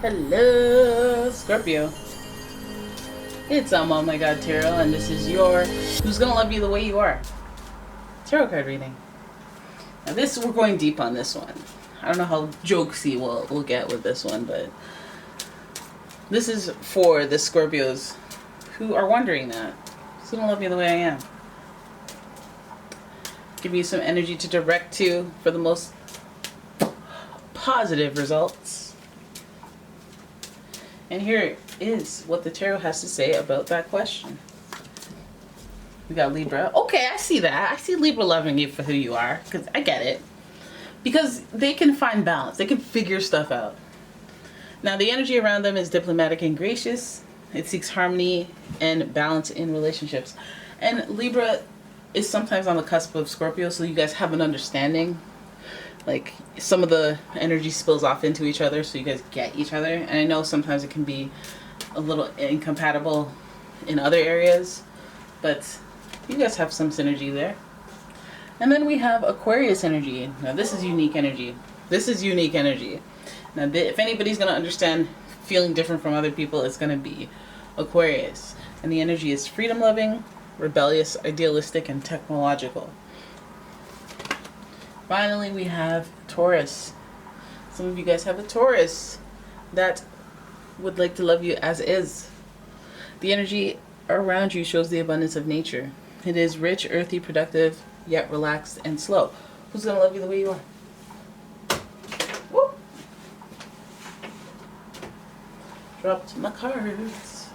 Hello, Scorpio. It's Oh My God Tarot, and this is your Who's Gonna Love You the Way You Are tarot card reading. Now, we're going deep on this one. I don't know how jokesy we'll get with this one, but this is for the Scorpios who are wondering that. Who's gonna love you the way I am? Give you some energy to direct to for the most positive results. And here is what the tarot has to say about that question. We got Libra. Okay, I see that. I see Libra loving you for who you are, because I get it. Because they can find balance. They can figure stuff out. Now, the energy around them is diplomatic and gracious. It seeks harmony and balance in relationships. And Libra is sometimes on the cusp of Scorpio, so you guys have an understanding. Like, some of the energy spills off into each other, so you guys get each other. And I know sometimes it can be a little incompatible in other areas, but you guys have some synergy there. And then we have Aquarius energy. Now, this is unique energy. This is unique energy. Now, if anybody's going to understand feeling different from other people, it's going to be Aquarius. And the energy is freedom-loving, rebellious, idealistic, and technological. Finally, we have Taurus. Some of you guys have a Taurus that would like to love you as is. The energy around you shows the abundance of nature. It is rich, earthy, productive, yet relaxed and slow. Who's going to love you the way you are? Woo! Dropped my cards.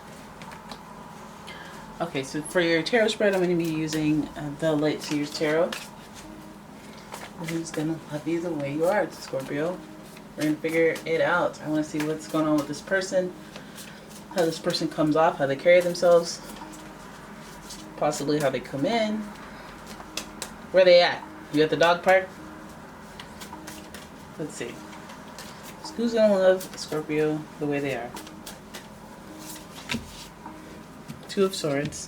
Okay, so for your tarot spread, I'm going to be using the Light Seers Tarot. Who's gonna love you the way you are, Scorpio? We're gonna figure it out. I want to see what's going on with this person, how this person comes off, how they carry themselves, possibly how they come in. Where they at? You at the dog park? Let's see. So who's gonna love Scorpio the way they are? Two of Swords,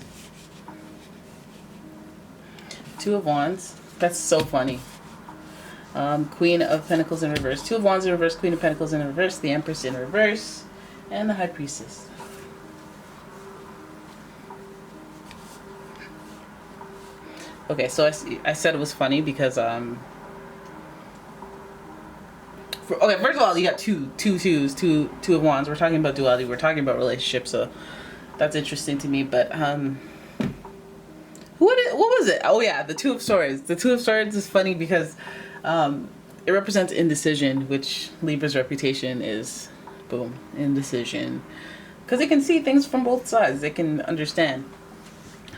Two of Wands. That's so funny. Queen of Pentacles in reverse, Two of Wands in reverse, Queen of Pentacles in reverse, the Empress in reverse, and the High Priestess. Okay, so I said it was funny because okay, first of all, you got two of Wands. We're talking about duality. We're talking about relationships, so that's interesting to me. But what was it? Oh yeah, the Two of Swords. The Two of Swords is funny because it represents indecision, which Libra's reputation is, boom, indecision. Because they can see things from both sides. They can understand.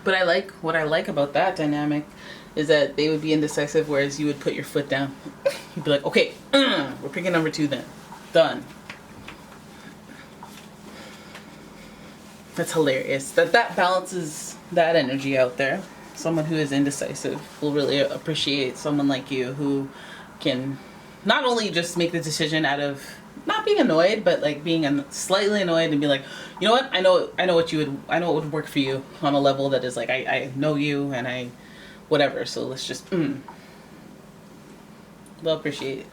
But what I like about that dynamic is that they would be indecisive, whereas you would put your foot down. You'd be like, okay, we're picking number 2 then. Done. That's hilarious. That balances that energy out there. Someone who is indecisive will really appreciate someone like you who can not only just make the decision out of not being annoyed, but like being slightly annoyed and be like, you know what, I know what it would work for you on a level that is like, I know you and I whatever, so let's just they'll appreciate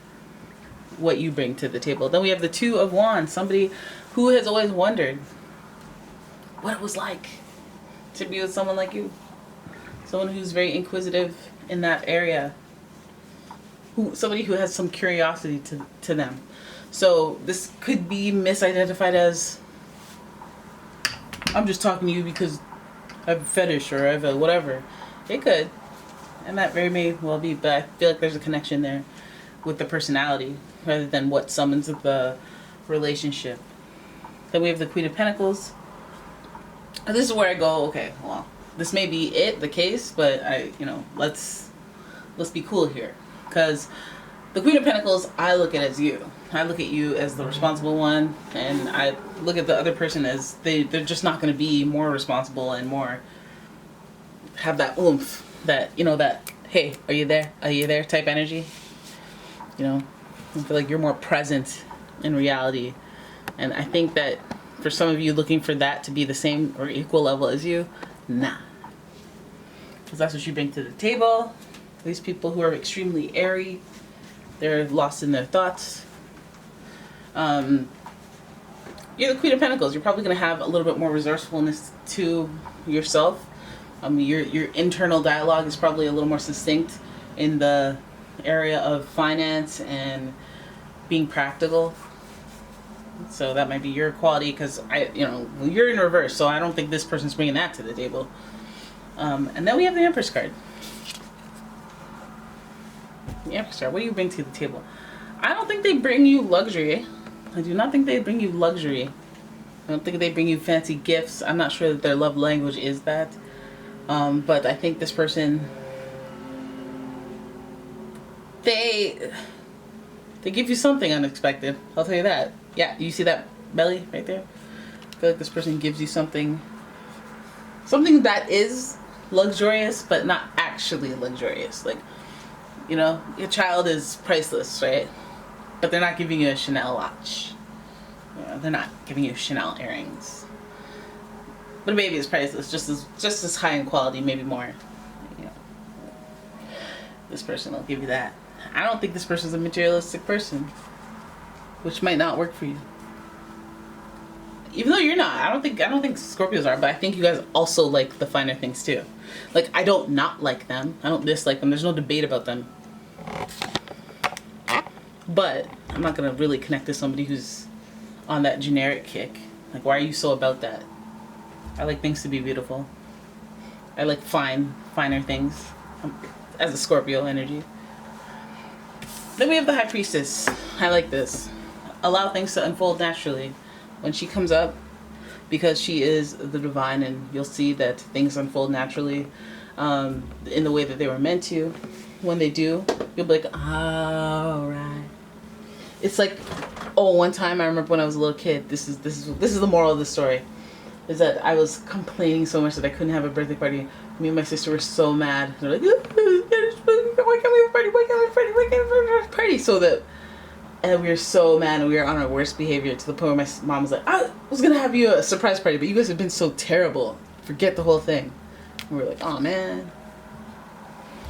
what you bring to the table. Then we have the Two of Wands, somebody who has always wondered what it was like to be with someone like you. Someone who's very inquisitive in that area. Somebody who has some curiosity to them. So this could be misidentified as, I'm just talking to you because I have a fetish or I have a whatever. It could. And that very may well be, but I feel like there's a connection there with the personality rather than what summons the relationship. Then we have the Queen of Pentacles. And this is where I go, okay, well, this may be the case, but let's be cool here. Because the Queen of Pentacles, I look at as you. I look at you as the responsible one, and I look at the other person as they're just not going to be more responsible and more have that oomph, that hey, are you there type energy. I feel like you're more present in reality, and I think that for some of you looking for that to be the same or equal level as you, nah, because that's what you bring to the table. These people who are extremely airy, they're lost in their thoughts. You're the Queen of Pentacles. You're probably going to have a little bit more resourcefulness to yourself. Your internal dialogue is probably a little more succinct in the area of finance and being practical. So that might be your quality, because you're in reverse, so I don't think this person's bringing that to the table. And then we have the Empress card. The Empress card. What do you bring to the table? I don't think they bring you luxury. I do not think they bring you luxury. I don't think they bring you fancy gifts. I'm not sure that their love language is that. But I think this person, they give you something unexpected. I'll tell you that. Yeah, you see that belly right there? I feel like this person gives you something that is luxurious, but not actually luxurious. Like, your child is priceless, right? But they're not giving you a Chanel watch. They're not giving you Chanel earrings. But a baby is priceless, just as high in quality, maybe more. This person will give you that. I don't think this person's a materialistic person, which might not work for you. Even though you're not, I don't think Scorpios are, but I think you guys also like the finer things too. Like, I don't not like them. I don't dislike them. There's no debate about them. But I'm not gonna really connect to somebody who's on that generic kick. Like, why are you so about that? I like things to be beautiful. I like finer things. As a Scorpio energy. Then we have the High Priestess. I like this. Allow things to unfold naturally. When she comes up, because she is the divine, and you'll see that things unfold naturally in the way that they were meant to. When they do, you'll be like, all right. It's like, one time I remember when I was a little kid. This is the moral of the story. Is that I was complaining so much that I couldn't have a birthday party. Me and my sister were so mad. They're like, why can't we have a party? Why can't we have a party? Why can't we have a party? And we were so mad, and we were on our worst behavior, to the point where my mom was like, I was going to have you a surprise party, but you guys have been so terrible. Forget the whole thing. And we were like, oh man.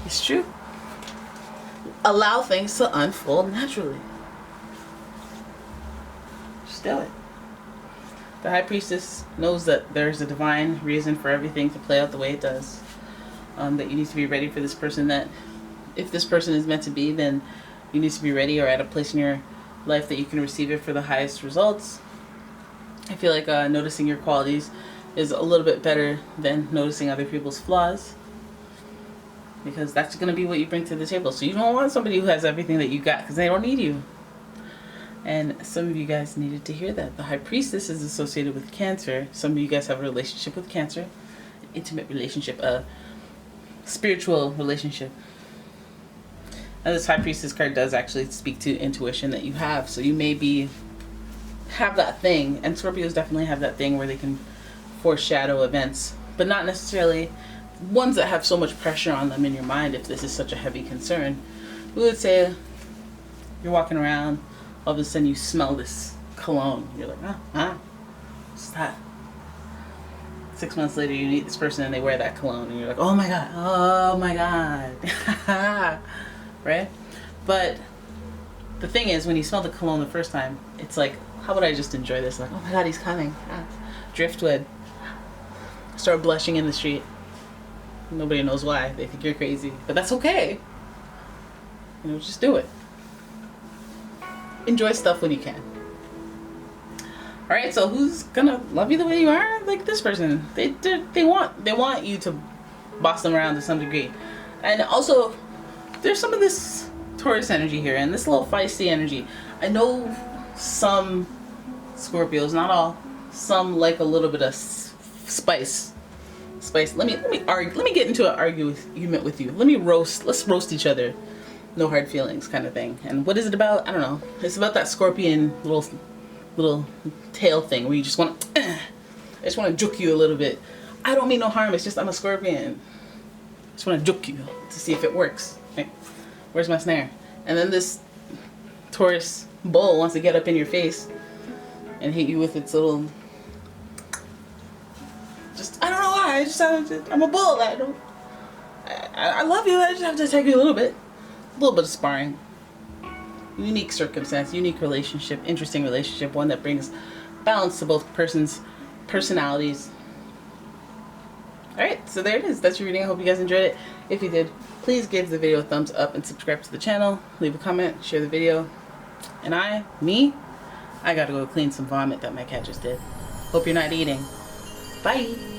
It's true. Allow things to unfold naturally. Just do it. The High Priestess knows that there's a divine reason for everything to play out the way it does. That you need to be ready for this person, that if this person is meant to be, then you need to be ready or at a place in your life that you can receive it for the highest results. I feel like noticing your qualities is a little bit better than noticing other people's flaws, because that's going to be what you bring to the table. So you don't want somebody who has everything that you got, because they don't need you. And some of you guys needed to hear that. The High Priestess is associated with Cancer. Some of you guys have a relationship with Cancer. An intimate relationship. A spiritual relationship. And this High Priestess card does actually speak to intuition that you have. So you may have that thing. And Scorpios definitely have that thing where they can foreshadow events. But not necessarily ones that have so much pressure on them in your mind, if this is such a heavy concern. We would say you're walking around, all of a sudden you smell this cologne. You're like, what's that? 6 months later you meet this person and they wear that cologne, and you're like, oh my god. Right? But the thing is, when you smell the cologne the first time, it's like, how about I just enjoy this? Like, oh my god, he's coming. Driftwood. Start blushing in the street. Nobody knows why. They think you're crazy. But that's okay. Just do it. Enjoy stuff when you can. Alright, so who's gonna love you the way you are? Like this person. They want you to boss them around to some degree. And also, there's some of this Taurus energy here, and this little feisty energy. I know some Scorpios, not all, some like a little bit of spice. Let me get into an argument with you. Let's roast each other. No hard feelings kind of thing. And what is it about? I don't know. It's about that scorpion little tail thing where you just want to, I just want to juke you a little bit. I don't mean no harm. It's just I'm a scorpion. I just want to juke you to see if it works. Right? Where's my snare? And then this Taurus bull wants to get up in your face and hit you with its little, I don't know why. I'm a bull. I love you. I just have to attack you a little bit. A little bit of sparring. Unique circumstance, unique relationship, interesting relationship, one that brings balance to both persons' personalities. Alright, so there it is. That's your reading. I hope you guys enjoyed it. If you did, please give the video a thumbs up and subscribe to the channel. Leave a comment, share the video. And I gotta go clean some vomit that my cat just did. Hope you're not eating. Bye.